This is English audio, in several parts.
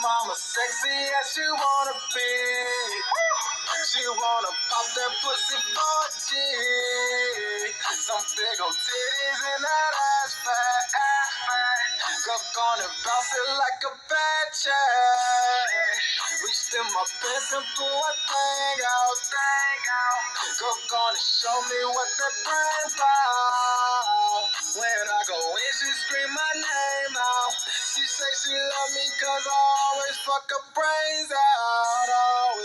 mama sexy as she wanna be. She wanna pop that pussy for a G. Some big old titties and that ass fat. Girl gonna bounce it like a bad check. Reached in my pants and pull a thing out. Girl gonna show me what that brain about. When I go in, she scream my name out. She say she love me cause I always fuck her brains out.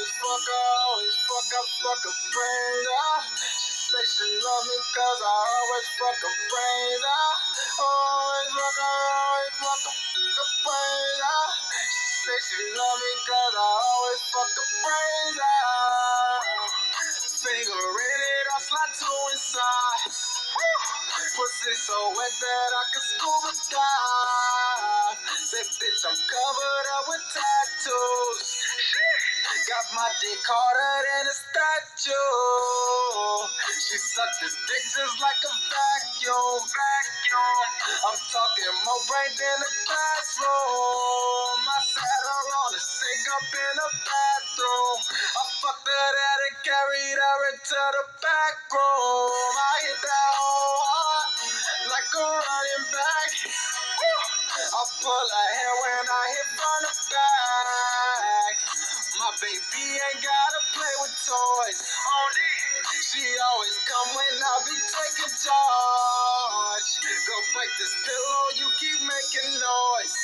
Fuck her brains out. She say she love me cause I always fuck her brains out. Always fuck her brains out. She say she love me cause I always fuck her brains out. Finger in it, I slide two inside. Pussy so wet that I can scuba dive. Say, bitch, I'm covered up with tattoos. Got my dick harder than a statue. She sucked this dick just like a vacuum. I'm talking more brain than a classroom. I sat her on the sink up in the bathroom. I fucked her that and carried her into the back room. I hit that hoe hard like a running back. I pull her hair when I hit from the back. My baby ain't gotta play with toys. She always come when I be taking charge. Girl, break this pillow, you keep making noise.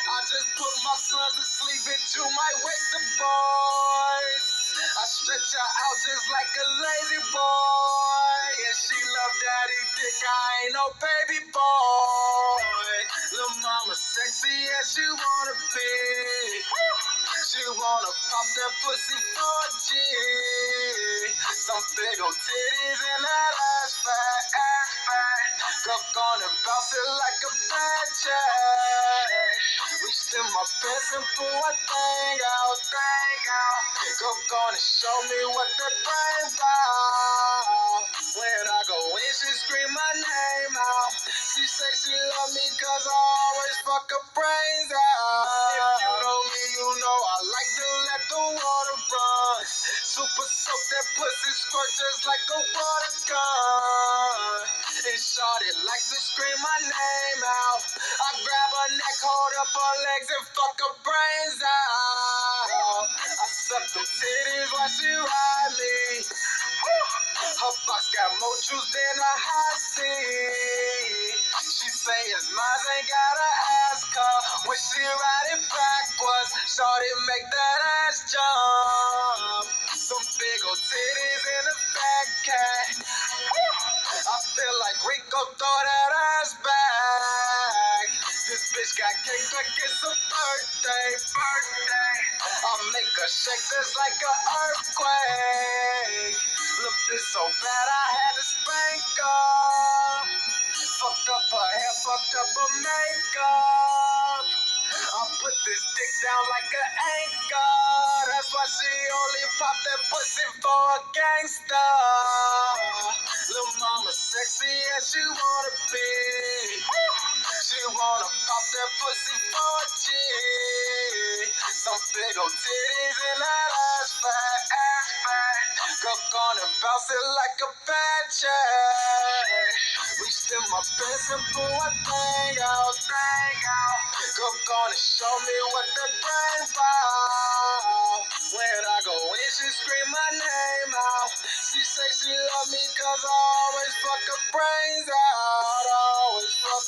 I just put my son to sleep, bitch, you might wake the boys. I stretch her out just like a lazy boy. And she love daddy dick, I ain't no baby boy. Lil' mama sexy as she wanna be. She wanna pop that pussy for a G. Some big old titties and that ass fat. Girl gonna bounce it like a bad check. Reached in my pants and pull a thing out. Girl gonna show me what that brain about. When I go in, she scream my name out. She say she love me cause I always fuck her brains out. If you know me, you know I like to let the water run. Super soak that pussy squirt just like a water gun. And shorty like to scream my name out. I grab her neck, hold up her legs and fuck her brains out. I suck them titties while she ride me. Her box got more juice than a hot seat. She say it's mine, ain't gotta ask her. When she ride it backwards, shorty make that ass jump. Some big old titties in a fat cat. I feel like Rico, throw that ass back. This bitch got cake like it's a birthday. I make her shake just like an earthquake. Look, this so bad I had to spank her. Fucked up her hair, fucked up her makeup. I put this dick down like an anchor. That's why she only pop that pussy for a gangster. Lil' mama sexy as she wanna be. She wanna pop that pussy for a G. Some big old titties and that ass fat. Girl gonna bounce it like a bad check. Reached in my pants and pull a thing out. Girl gonna show me what that brain about. When I go in, she scream my name out. She say she love me cause I always fuck her brains out. Always fuck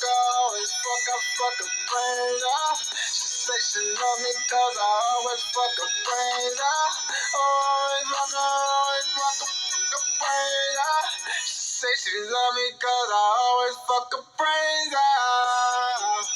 her brains out. She say she love me cause I always fuck her brains out. Always fuck her brains out. She say she love me cause I always fuck her brains out.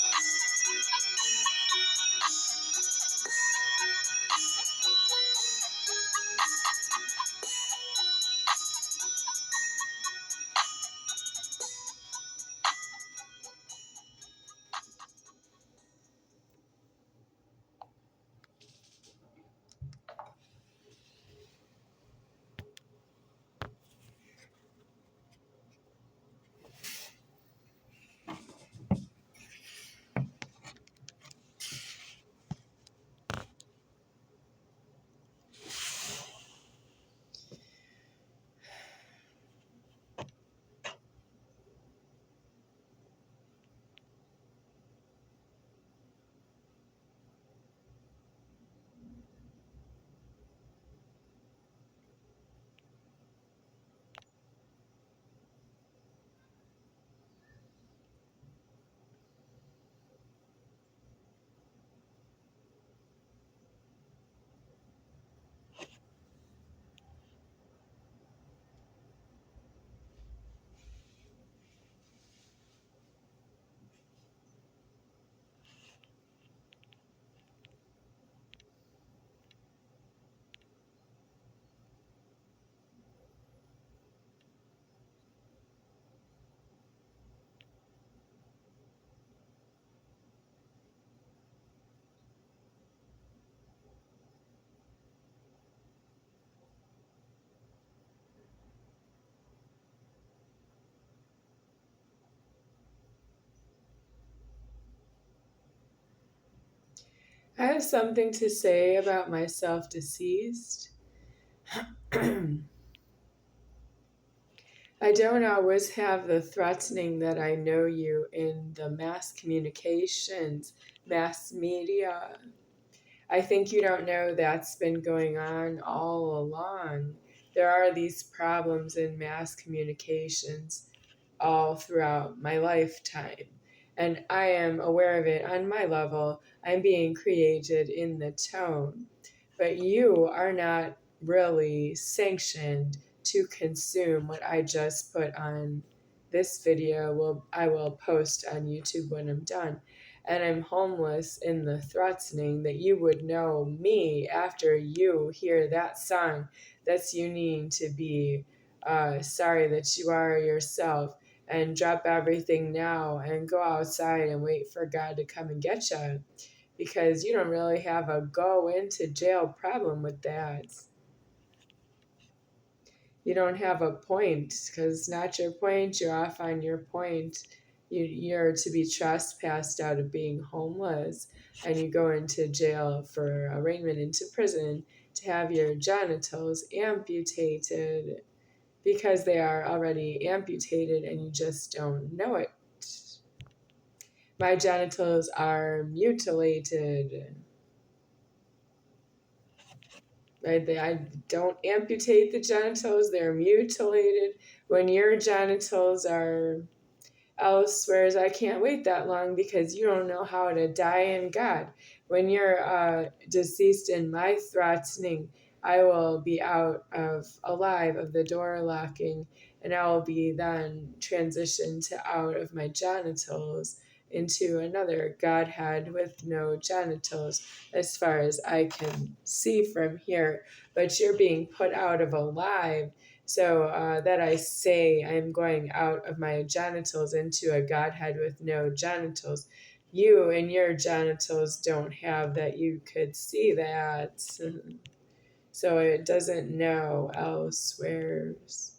I have something to say about myself deceased. I don't always have the threatening that I know you in the mass communications, mass media. I think you don't know that's been going on all along. There are these problems in mass communications all throughout my lifetime. And I am aware of it on my level. I'm being created in the tone. But you are not really sanctioned to consume what I just put on this video. I will post on YouTube when I'm done. And I'm homeless in the threatening that you would know me after you hear that song. That's you needing to be sorry that you are yourself and drop everything now and go outside and wait for God to come and get you, because you don't really have a go into jail problem with that. You don't have a point because it's not your point. You're off on your point. You're to be trespassed out of being homeless, and you go into jail for arraignment into prison to have your genitals amputated because they are already amputated and you just don't know it. My genitals are mutilated. I don't amputate the genitals, they're mutilated. When your genitals are elsewhere, I can't wait that long because you don't know how to die in God. When you're deceased in my threatening, I will be out of alive of the door locking, and I will be then transitioned to out of my genitals into another Godhead with no genitals, as far as I can see from here. But you're being put out of alive. So that I say I'm going out of my genitals into a Godhead with no genitals. You and your genitals don't have that. You could see that. So it doesn't know elsewheres.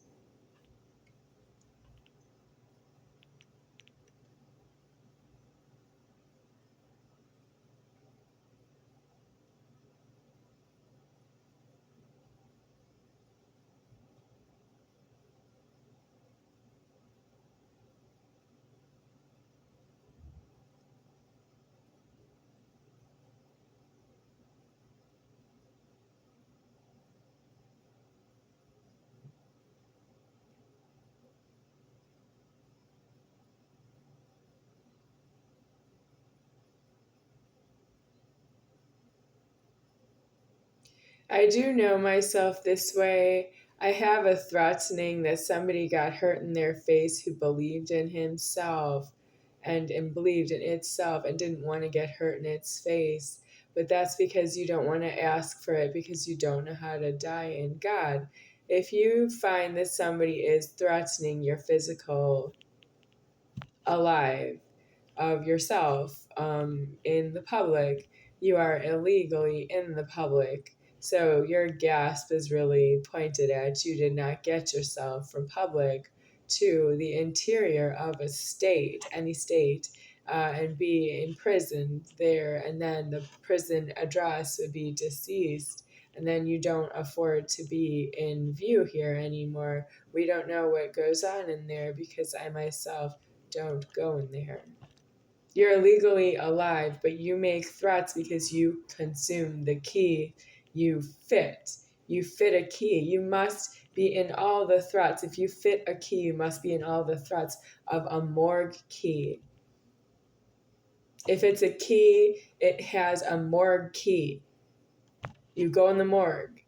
I do know myself this way. I have a threatening that somebody got hurt in their face who believed in himself and believed in itself and didn't want to get hurt in its face. But that's because you don't want to ask for it because you don't know how to die in God. If you find that somebody is threatening your physical alive of yourself in the public, you are illegally in the public. So your gasp is really pointed at you to not get yourself from public to the interior of a state, any state, and be imprisoned there. And then the prison address would be deceased. And then you don't afford to be in view here anymore. We don't know what goes on in there because I myself don't go in there. You're legally alive, but you make threats because you consume the key you fit. You fit a key. You must be in all the threats. If you fit a key, you must be in all the threats of a morgue key. If it's a key, it has a morgue key. You go in the morgue.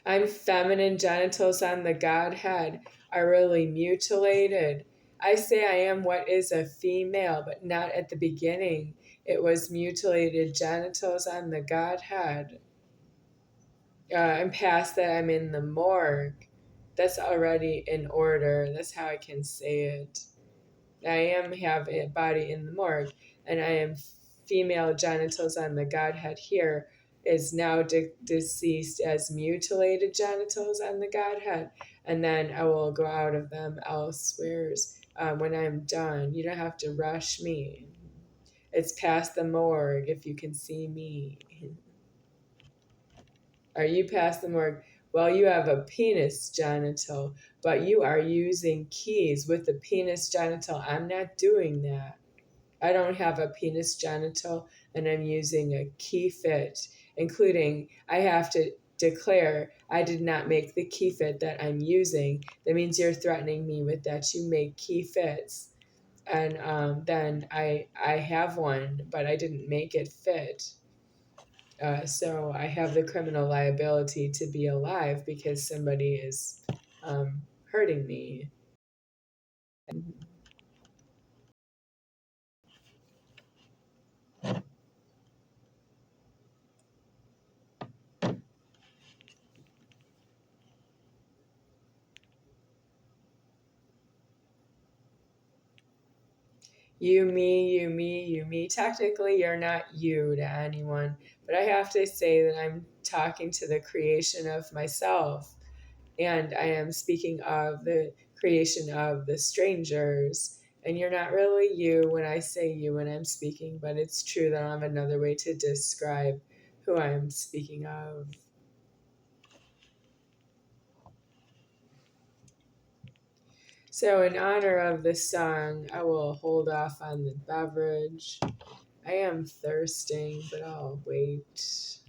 I'm feminine genitals on the Godhead are really mutilated. I say I am what is a female, but not at the beginning. It was mutilated genitals on the Godhead. I'm past that, I'm in the morgue. That's already in order. That's how I can say it. I have a body in the morgue, and I am female genitals on the Godhead here is now deceased as mutilated genitals on the Godhead, and then I will go out of them elsewheres when I'm done. You don't have to rush me. It's past the morgue if you can see me. Are you past the morgue? Well, you have a penis genital, but you are using keys with the penis genital. I'm not doing that. I don't have a penis genital, and I'm using a key fit, including I have to declare I did not make the key fit that I'm using. That means you're threatening me with that you make key fits. And then I have one, but I didn't make it fit. So I have the criminal liability to be alive because somebody is hurting me. You, me, you, me, you, me. Technically, you're not you to anyone, but I have to say that I'm talking to the creation of myself, and I am speaking of the creation of the strangers. And you're not really you when I say you when I'm speaking, but it's true that I have another way to describe who I'm speaking of. So, in honor of this song, I will hold off on the beverage. I am thirsting, but I'll wait.